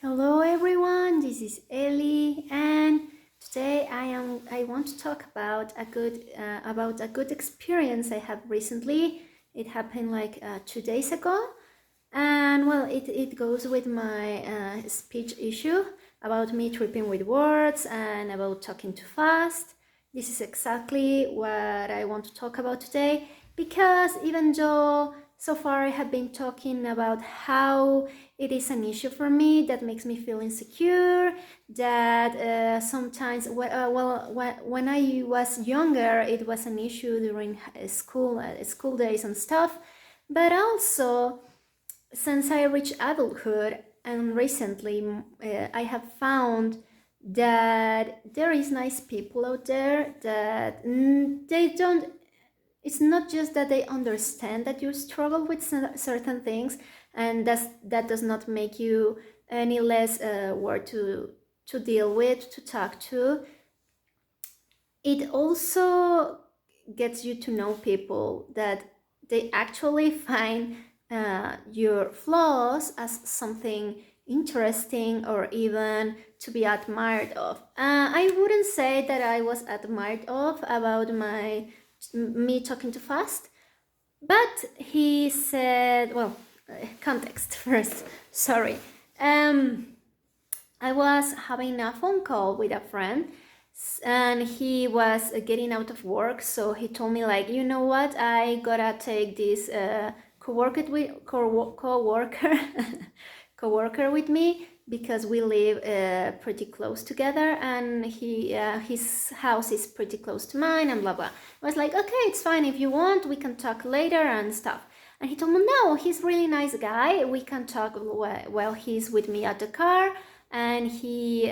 Hello everyone, this is Ellie, and today I want to talk about a good experience I had recently. It happened like 2 days ago, and well, it goes with my speech issue about me tripping with words and about talking too fast. This is exactly what I want to talk about today because even though so far I have been talking about how it is an issue for me that makes me feel insecure, that sometimes, when I was younger, it was an issue during school days and stuff, but also since I reached adulthood and recently I have found that there is nice people out there that they don't, it's not just that they understand that you struggle with certain things, and that does not make you any less worth to deal with, to talk to. It also gets you to know people that they actually find your flaws as something interesting or even to be admired of. I wouldn't say that I was admired of about me talking too fast, but he said, well, context first. Sorry. Um, I was having a phone call with a friend and he was getting out of work, so he told me like, you know what, I gotta take this co-worker co-worker with me because we live pretty close together, and his house is pretty close to mine, and blah blah. I was like, okay, it's fine, if you want we can talk later and stuff. And he told me, no, he's a really nice guy, we can talk while he's with me at the car, and he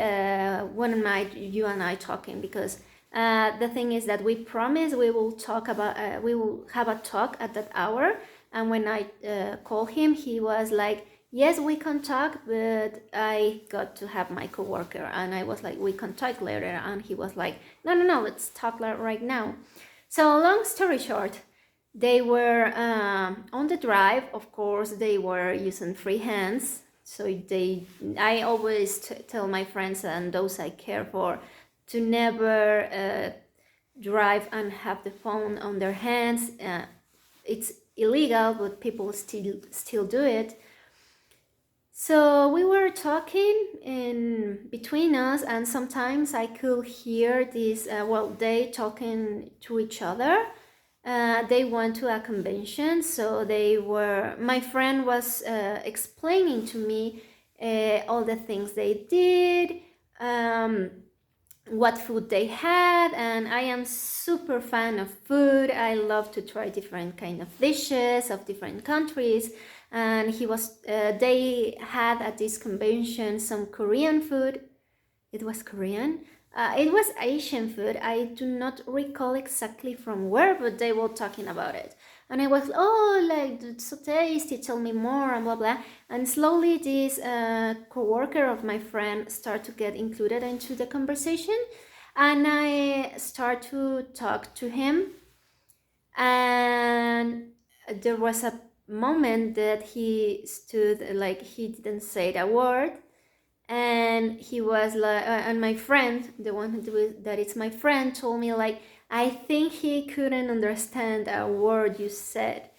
wouldn't mind you and I talking, because the thing is that we promise we will talk about we will have a talk at that hour. And when I called him, he was like, yes, we can talk, but I got to have my coworker. And I was like, we can talk later. And he was like, no, no, no, let's talk right now. So long story short, they were on the drive. Of course, they were using free hands. So I always tell my friends and those I care for to never drive and have the phone on their hands. It's illegal, but people still do it. So we were talking in between us, and sometimes I could hear this. They talking to each other. They went to a convention, so my friend was explaining to me all the things they did, what food they had, and I am super fan of food. I love to try different kind of dishes of different countries, and they had at this convention some Korean food. It was Korean. It was Asian food. I do not recall exactly from where, but they were talking about it. And I was, oh, like, it's so tasty, tell me more, and blah, blah. And slowly this co-worker of my friend started to get included into the conversation. And I start to talk to him. And there was a moment that he stood, like, he didn't say a word, and he was like, and my friend, the one that is my friend, told me like, I think he couldn't understand a word you said.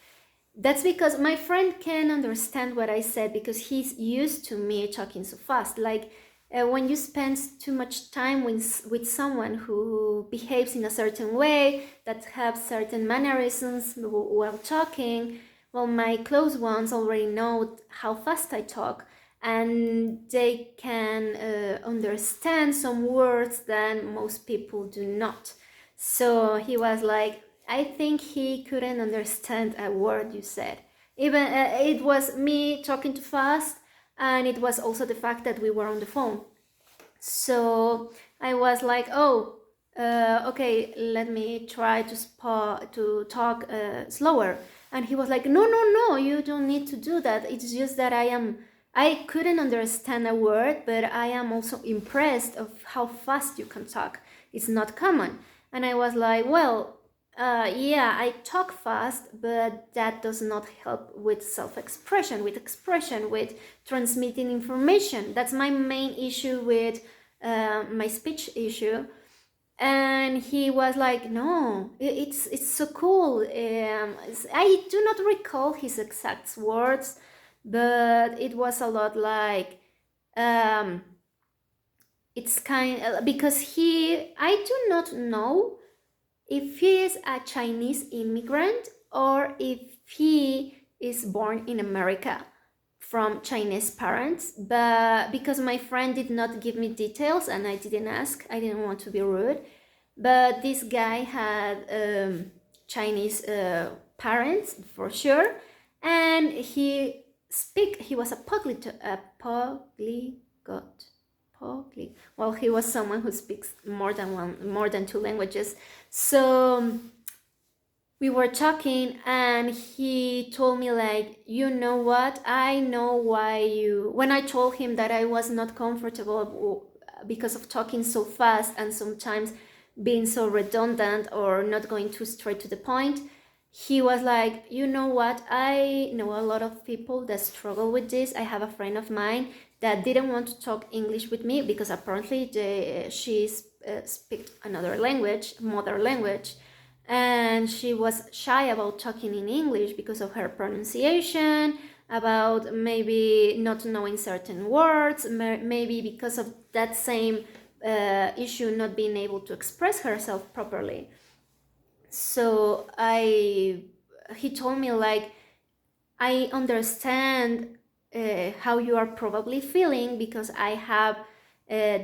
That's because my friend can understand what I said because he's used to me talking so fast. Like when you spend too much time with someone who behaves in a certain way, that have certain mannerisms while talking, well, my close ones already know how fast I talk, and they can understand some words that most people do not. So he was like, I think he couldn't understand a word you said. Even it was me talking too fast, and it was also the fact that we were on the phone. So I was like, oh, okay, let me try to talk slower. And he was like, no, no, no, you don't need to do that. It's just that I couldn't understand a word, but I am also impressed of how fast you can talk. It's not common. And I was like, well, Yeah, I talk fast, but that does not help with self-expression, with transmitting information. That's my main issue with my speech issue. And he was like, "No, it's so cool." I do not recall his exact words, but it was a lot like, um, it's kind because I do not know if he is a Chinese immigrant or if he is born in America from Chinese parents, but because my friend did not give me details and I didn't ask, I didn't want to be rude. But this guy had Chinese parents for sure, and he was a polyglot. Well, he was someone who speaks more than two languages. So we were talking and he told me like, you know what, I know why you, when I told him that I was not comfortable because of talking so fast and sometimes being so redundant or not going too straight to the point, he was like, you know what, I know a lot of people that struggle with this. I have a friend of mine that didn't want to talk English with me because apparently she speaks another language, mother language, and she was shy about talking in English because of her pronunciation, about maybe not knowing certain words, maybe because of that same issue, not being able to express herself properly. So he told me like, I understand how you are probably feeling because I have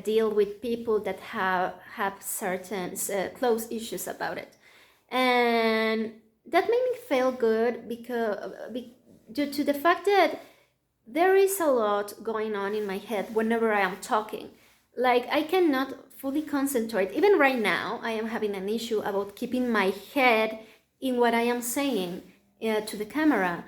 deal with people that have certain close issues about it, and that made me feel good because due to the fact that there is a lot going on in my head whenever I am talking. Like, I cannot fully concentrate. Even right now, I am having an issue about keeping my head in what I am saying to the camera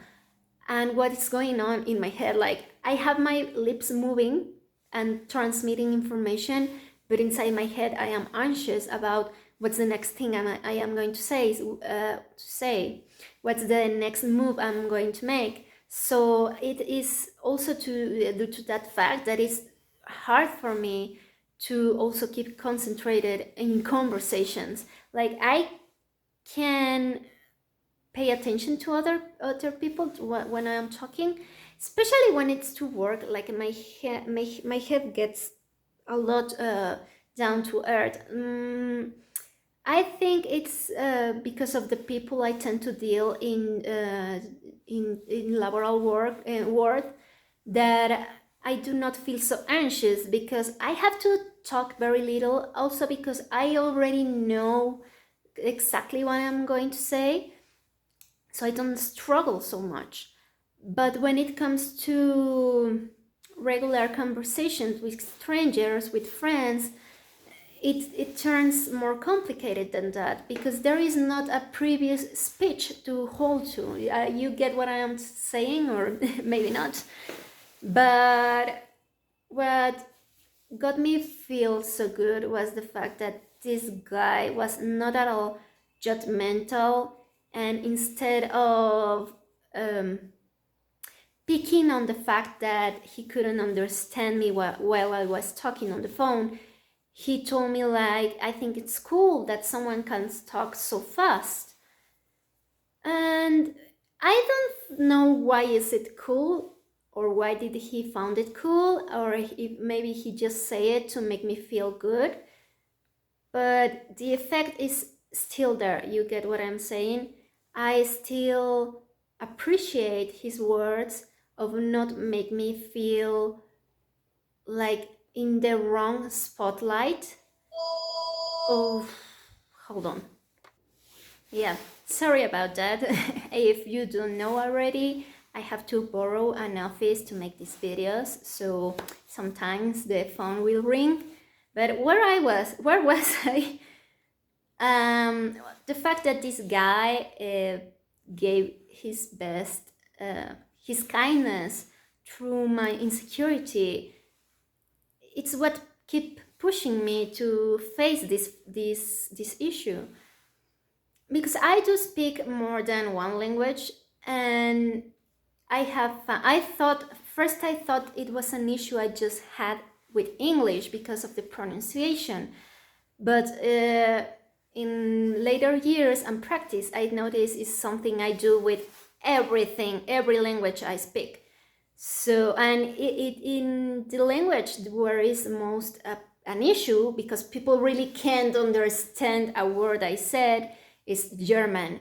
and what is going on in my head. Like, I have my lips moving and transmitting information, but inside my head, I am anxious about what's the next thing I am going to say, what's the next move I'm going to make. So it is also due to that fact that it's hard for me to also keep concentrated in conversations. Like, I can pay attention to other people when I am talking, especially when it's to work. Like, my head gets a lot down to earth. I think it's because of the people I tend to deal in laboral work, that I do not feel so anxious because I have to talk very little. Also because I already know exactly what I'm going to say, so I don't struggle so much. But when it comes to regular conversations with strangers, with friends, it turns more complicated than that because there is not a previous speech to hold to. You get what I am saying, or maybe not. But what got me feel so good was the fact that this guy was not at all judgmental, and instead of um, picking on the fact that he couldn't understand me while I was talking on the phone, he told me like, I think it's cool that someone can talk so fast. And I don't know why is it cool, or why did he found it cool, or if maybe he just say it to make me feel good, but the effect is still there. You get what I'm saying? I still appreciate his words of not make me feel like in the wrong spotlight. Oh, hold on. Yeah, sorry about that. If you don't know already, I have to borrow an office to make these videos, so sometimes the phone will ring. But where was I? The fact that this guy gave his best, his kindness through my insecurity, it's what keep pushing me to face this issue. because I do speak more than one language, and I thought it was an issue I just had with English because of the pronunciation. But in later years and practice, I noticed it's something I do with everything, every language I speak. So, and in the language where is most an issue, because people really can't understand a word I said, is German.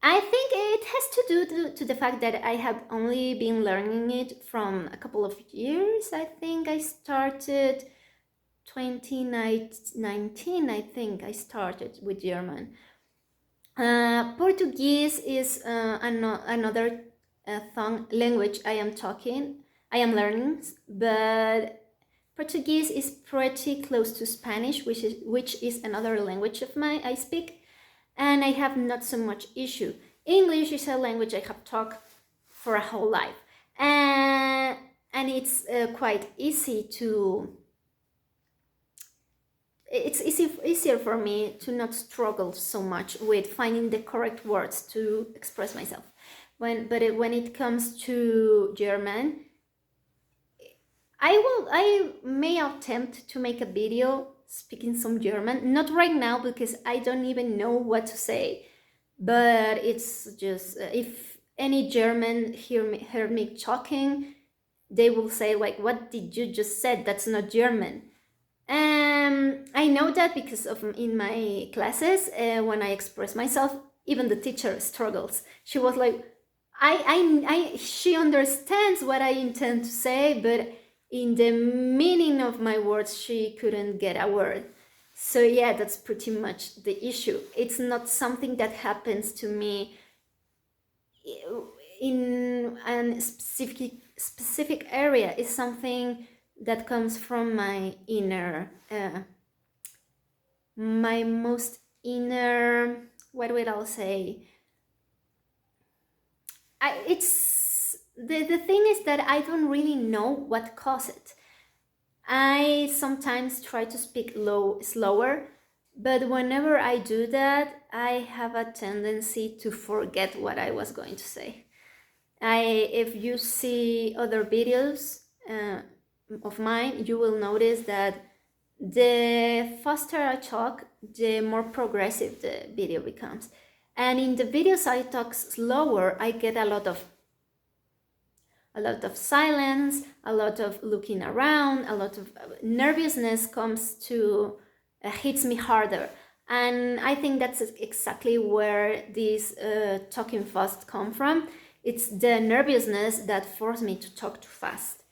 I think it has to do to the fact that I have only been learning it from a couple of years. I think I started 2019, I think I started with German. Portuguese is another language I am learning, but Portuguese is pretty close to Spanish, which is another language of mine I speak, and I have not so much issue. English is a language I have talked for a whole life, and it's quite easy to. It's easier for me to not struggle so much with finding the correct words to express myself. When it comes to German, I may attempt to make a video speaking some German. Not right now because I don't even know what to say. But it's just if any German hear me talking, they will say like, "What did you just said? That's not German." I know that because of in my classes, when I express myself, even the teacher struggles. She was like, she understands what I intend to say, but in the meaning of my words, she couldn't get a word. So yeah, that's pretty much the issue. It's not something that happens to me in a specific area. It's something that comes from my inner, my most inner, what will I say? It's the thing is that I don't really know what caused it. I sometimes try to speak slower, but whenever I do that, I have a tendency to forget what I was going to say. If you see other videos of mine, you will notice that the faster I talk, the more progressive the video becomes. And in the videos I talk slower, I get a lot of silence, a lot of looking around, a lot of nervousness comes to hits me harder. And I think that's exactly where this talking fast come from. It's the nervousness that forced me to talk too fast.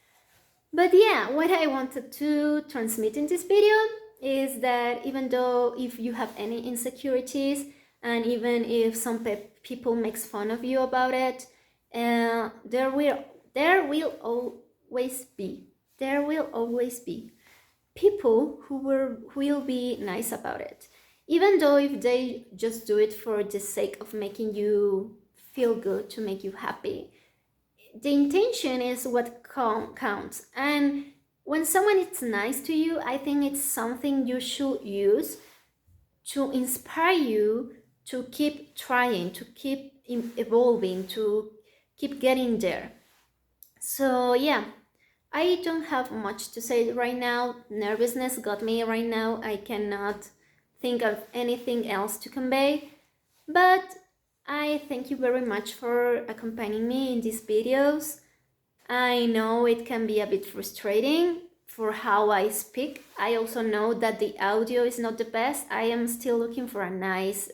But yeah, what I wanted to transmit in this video is that even though if you have any insecurities, and even if some people makes fun of you about it, there will always be people who will be nice about it, even though if they just do it for the sake of making you feel good, to make you happy. The intention is what counts. And when someone is nice to you, I think it's something you should use to inspire you to keep trying, to keep evolving, to keep getting there. So yeah, I don't have much to say right now. Nervousness got me right now. I cannot think of anything else to convey. But I thank you very much for accompanying me in these videos. I know it can be a bit frustrating for how I speak. I also know that the audio is not the best. I am still looking for a nice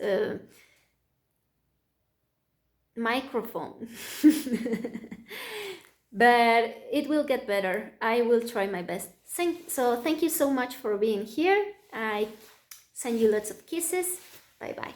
microphone. But it will get better. I will try my best. So thank you so much for being here. I send you lots of kisses. Bye bye.